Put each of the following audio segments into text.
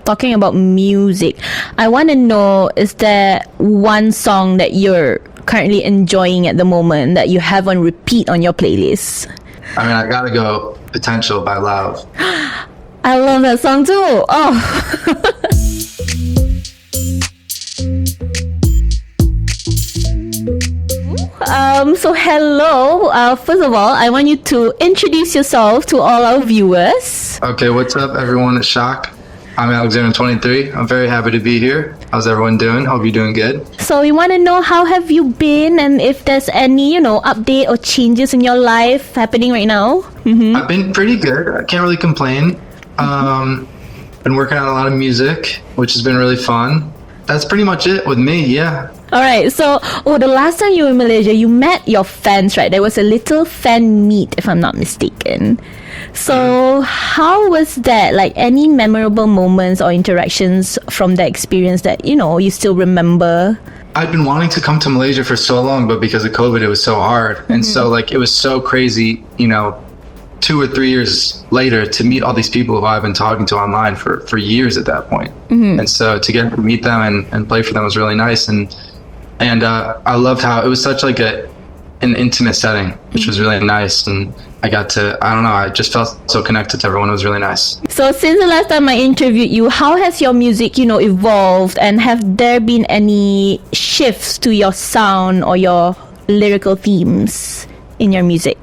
talking about music, I want to know, is there one song that you're currently enjoying at the moment that you have on repeat on your playlist? I mean, I gotta go Potential by Loud. I love that song too. Oh. So hello. First of all, I want you to introduce yourself to all our viewers. Okay, what's up, everyone? It's Shock. I'm Alexander, 23. I'm very happy to be here. How's everyone doing? Hope you're doing good. So we want to know, how have you been, and if there's any, update or changes in your life happening right now? I've been pretty good. I can't really complain. Been working on a lot of music, which has been really fun. That's pretty much it with me, yeah. All right, so the last time you were in Malaysia, you met your fans, right? There was a little fan meet, if I'm not mistaken. So how was that? Like, any memorable moments or interactions from that experience that, you still remember? I'd been wanting to come to Malaysia for so long, but because of COVID, it was so hard. And so, it was so crazy, 2 or 3 years later to meet all these people who I've been talking to online for years at that point. And so to get to meet them and play for them was really nice. And I loved how it was such like an intimate setting, which was really nice. And I got to, I just felt so connected to everyone. It was really nice. So since the last time I interviewed you, how has your music, evolved? And have there been any shifts to your sound or your lyrical themes in your music?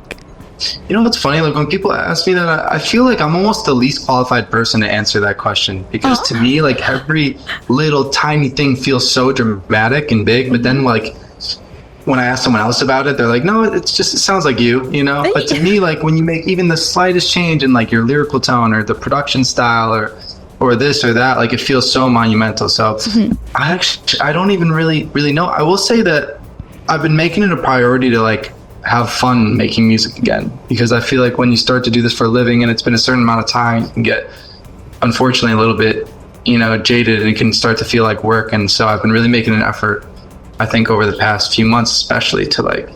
It's funny, when people ask me that, I feel like I'm almost the least qualified person to answer that question, because to me, every little tiny thing feels so dramatic and big, but then when I ask someone else about it, they're like, no, it sounds like you, But to me, when you make even the slightest change in your lyrical tone or the production style or this or that, it feels so monumental. So I don't even really know. I will say that I've been making it a priority to have fun making music again, because I feel like when you start to do this for a living and it's been a certain amount of time, you can get, unfortunately, a little bit, jaded, and it can start to feel like work. And so I've been really making an effort, I think, over the past few months, especially, to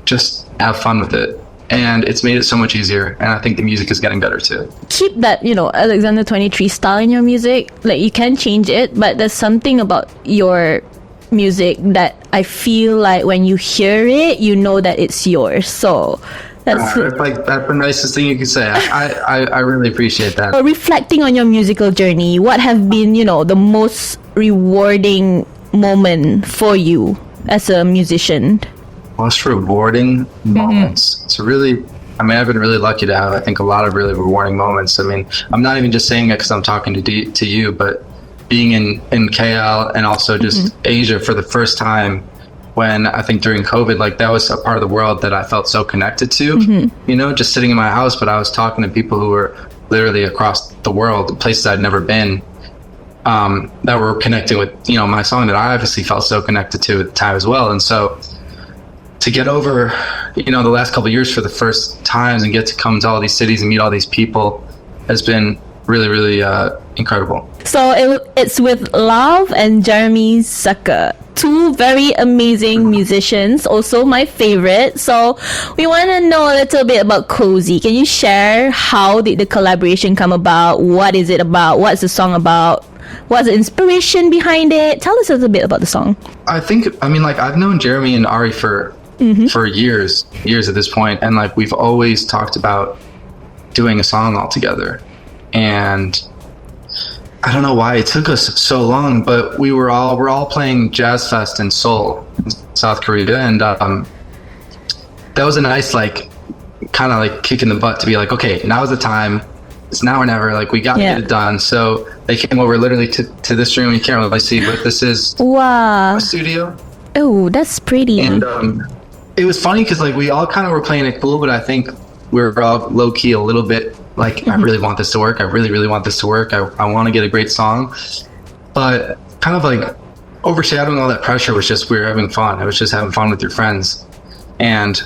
just have fun with it. And it's made it so much easier. And I think the music is getting better too. Keep that, Alexander 23 style in your music. You can change it, but there's something about your music that I feel like when you hear it, you know that it's yours. So that's the nicest thing you can say. I really appreciate that. Reflecting on your musical journey, what have been, the most rewarding moment for you as a musician? Most rewarding moments. It's really, I've been really lucky to have, I think, a lot of really rewarding moments. I'm not even just saying it because I'm talking to you, but being in KL and also just Asia for the first time, when I think during COVID, that was a part of the world that I felt so connected to, just sitting in my house, but I was talking to people who were literally across the world, places I'd never been, that were connecting with, my song that I obviously felt so connected to at the time as well. And so to get over, the last couple of years for the first times and get to come to all these cities and meet all these people has been really, really incredible. So it's with Love and Jeremy Zucker, two very amazing musicians, also my favorite. So we want to know a little bit about Cozy. Can you share how did the collaboration come about? What is it about? What's the song about? What's the inspiration behind it? Tell us a little bit about the song. I think, I've known Jeremy and Ari for years at this point, and we've always talked about doing a song all together. And I don't know why it took us so long, but we're all playing Jazz Fest in Seoul, in South Korea, and that was a nice kind of kick in the butt to be okay, now's the time. It's now or never. We got to get it done. So they came over literally to this room. You can't really see, but this is a studio. Oh, that's pretty. And it was funny because we all kind of were playing it cool, but I think we were all low key a little bit. I really want this to work. I really, really want this to work. I want to get a great song. But kind of overshadowing all that pressure was just we were having fun. It was just having fun with your friends. And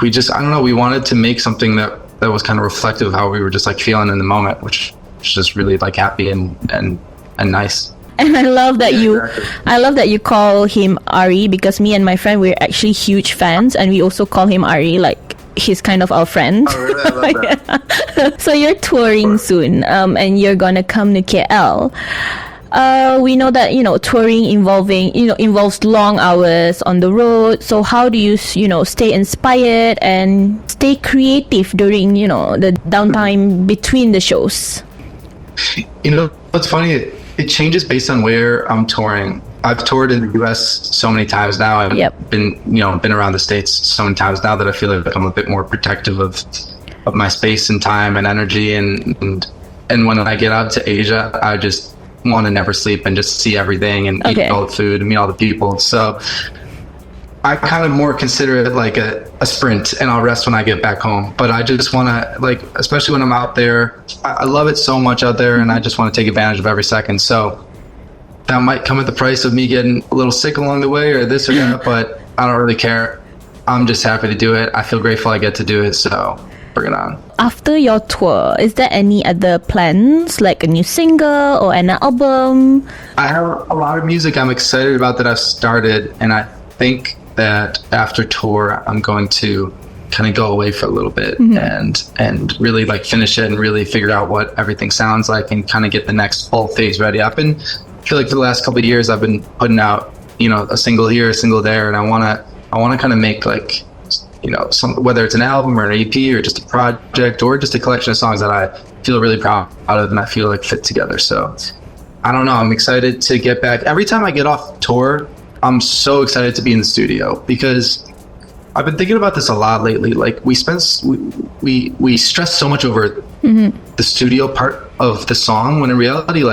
we just, we wanted to make something that was kind of reflective of how we were just feeling in the moment, which was just really happy and nice. And I love that you call him Ari, because me and my friend, we're actually huge fans, and we also call him Ari. he's kind of our friend. Oh, really? I love that. Yeah. So you're touring soon, and you're gonna come to KL. We know that touring involves long hours on the road. So how do you stay inspired and stay creative during the downtime between the shows? What's funny? It changes based on where I'm touring. I've toured in the U.S. so many times now. I've been around the States so many times now that I feel like I'm a bit more protective of my space and time and energy. And when I get out to Asia, I just want to never sleep and just see everything and eat all the food and meet all the people. So I kind of more consider it like a sprint, and I'll rest when I get back home. But I just want to, especially when I'm out there, I love it so much out there, and I just want to take advantage of every second. So that might come at the price of me getting a little sick along the way or this or that, but I don't really care. I'm just happy to do it. I feel grateful I get to do it, so bring it on. After your tour, is there any other plans, like a new single or an album? I have a lot of music I'm excited about that I've started, and I think that after tour, I'm going to kind of go away for a little bit and really finish it and really figure out what everything sounds like and kind of get the next full phase ready. I feel like for the last couple of years I've been putting out a single here, a single there, and I want to kind of make some, whether it's an album or an EP or just a project or just a collection of songs that I feel really proud of and I feel like fit together. So I don't know, I'm excited to get back. Every time I get off tour, I'm so excited to be in the studio because I've been thinking about this a lot lately. Like we stress so much over the studio part of the song, when in reality,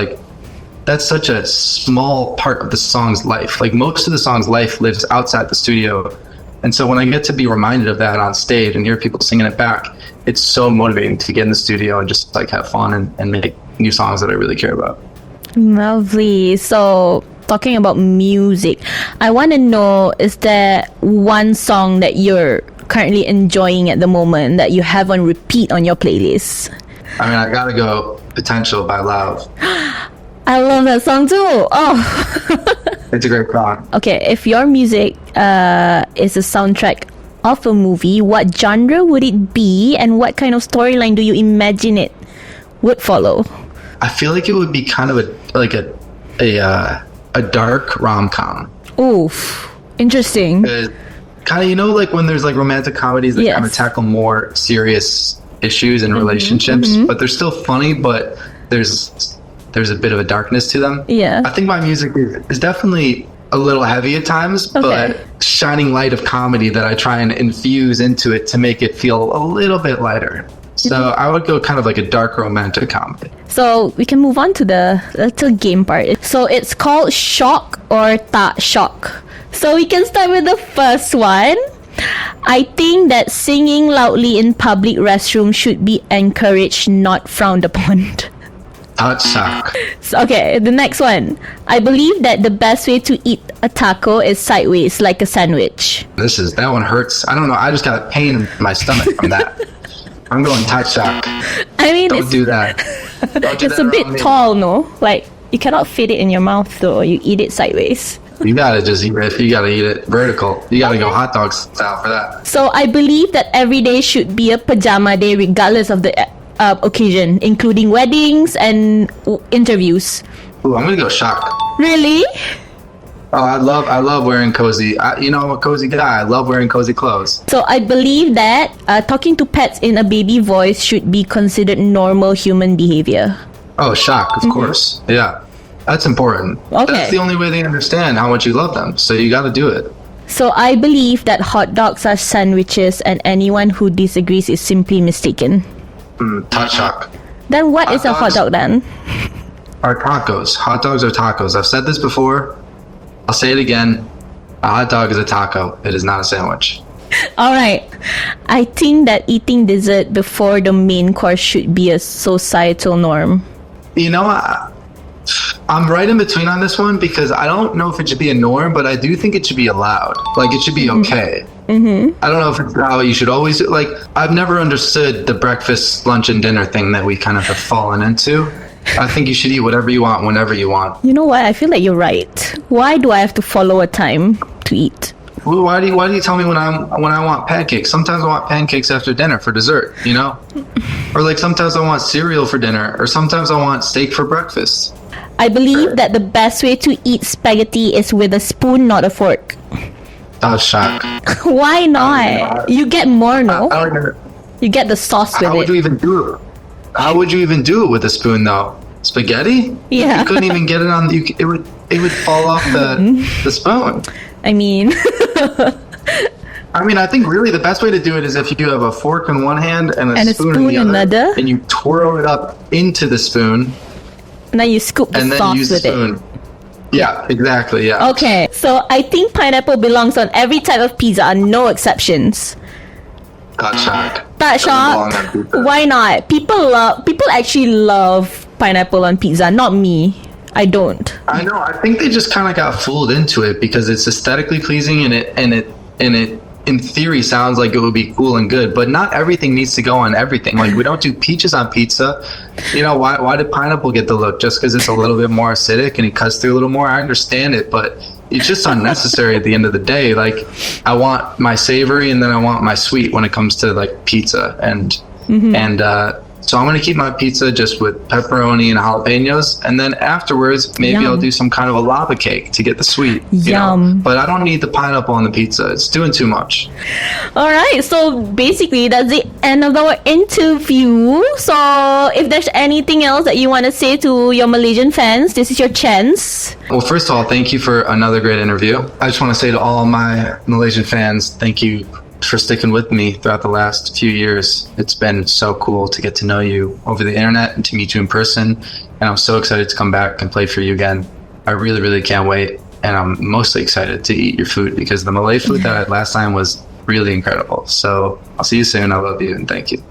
that's such a small part of the song's life. Like most of the song's life lives outside the studio. And so when I get to be reminded of that on stage and hear people singing it back, it's so motivating to get in the studio and just have fun and make new songs that I really care about. Lovely. So talking about music, I want to know, is there one song that you're currently enjoying at the moment that you have on repeat on your playlist? I mean, I gotta go Potential by Love. I love that song too. Oh. It's a great song. Okay, if your music is a soundtrack of a movie, what genre would it be and what kind of storyline do you imagine it would follow? I feel like it would be kind of a dark rom-com. Oof, interesting. Kind of, when there's romantic comedies that kind of tackle more serious issues and relationships, but they're still funny, but there's a bit of a darkness to them. Yeah. I think my music is definitely a little heavy at times, but shining light of comedy that I try and infuse into it to make it feel a little bit lighter. So I would go kind of like a dark romantic comedy. So we can move on to the little game part. So it's called Shock or Tak Shock. So we can start with the first one. I think that singing loudly in public restrooms should be encouraged, not frowned upon. Tak Shock. Okay, the next one. I believe that the best way to eat a taco is sideways, like a sandwich. That one hurts. I don't know. I just got a pain in my stomach from that. I'm going Tak Shock. I mean, don't do that. It's a bit tall, no? You cannot fit it in your mouth, though. You eat it sideways. You gotta just eat it. You gotta eat it vertical. You gotta go hot dog style for that. So I believe that every day should be a pajama day, regardless of the occasion, including weddings and interviews. Ooh, I'm gonna go Shock. Really? Oh, I love wearing cozy. I'm a cozy guy. I love wearing cozy clothes. So I believe that talking to pets in a baby voice should be considered normal human behavior. Oh, Shock, of course. Yeah, that's important. Okay. That's the only way they understand how much you love them. So you got to do it. So I believe that hot dogs are sandwiches, and anyone who disagrees is simply mistaken. Tak Shock. Then what is a hot dog then? Are tacos. Hot dogs are tacos. I've said this before. I'll say it again. A hot dog is a taco. It is not a sandwich. All right. I think that eating dessert before the main course should be a societal norm. I'm right in between on this one because I don't know if it should be a norm, but I do think it should be allowed. It should be okay. Mm-hmm. I don't know if it's how you should always do. I've never understood the breakfast, lunch, and dinner thing that we kind of have fallen into. I think you should eat whatever you want, whenever you want. You know what? I feel like you're right. Why do I have to follow a time to eat? Well, why do you tell me when I want pancakes? Sometimes I want pancakes after dinner for dessert, you know? Or like sometimes I want cereal for dinner, or sometimes I want steak for breakfast. I believe that the best way to eat spaghetti is with a spoon, not a fork. Oh, shock. Why not? You get more, no? I don't know. You get the sauce with How would it. you even do it? How would you even do it with a spoon, though? Spaghetti? Yeah. You couldn't even get it on. It would fall off the spoon. I mean, I mean, I think really the best way to do it is if you have a fork in one hand and And a spoon in the other, another. and you twirl it up into the spoon, and then you scoop the and then sauce use the with it. spoon. Yeah, exactly. Yeah. Okay, so I think pineapple belongs on every type of pizza, no exceptions. Got shocked. But shocked? Why not? People actually love pineapple on pizza, not me. I don't. I know. I think they just kind of got fooled into it because it's aesthetically pleasing and it in theory sounds like it would be cool and good, but not everything needs to go on everything. Like we don't do peaches on pizza. You know, why did pineapple get the look? Just because it's a little bit more acidic and it cuts through a little more? I understand it, but it's just unnecessary at the end of the day. Like I want my savory and then I want my sweet when it comes to like pizza and so I'm going to keep my pizza just with pepperoni and jalapenos. And then afterwards, maybe Yum. I'll do some kind of a lava cake to get the sweet. You know? Yum. But I don't need the pineapple on the pizza. It's doing too much. All right, so basically that's the end of our interview. So if there's anything else that you want to say to your Malaysian fans, this is your chance. Well, first of all, thank you for another great interview. I just want to say to all my Malaysian fans, thank you for sticking with me throughout the last few years. It's been so cool to get to know you over the internet and to meet you in person. And I'm so excited to come back and play for you again. I really, really can't wait. And I'm mostly excited to eat your food because the Malay food that I had last time was really incredible. So I'll see you soon. I love you and thank you.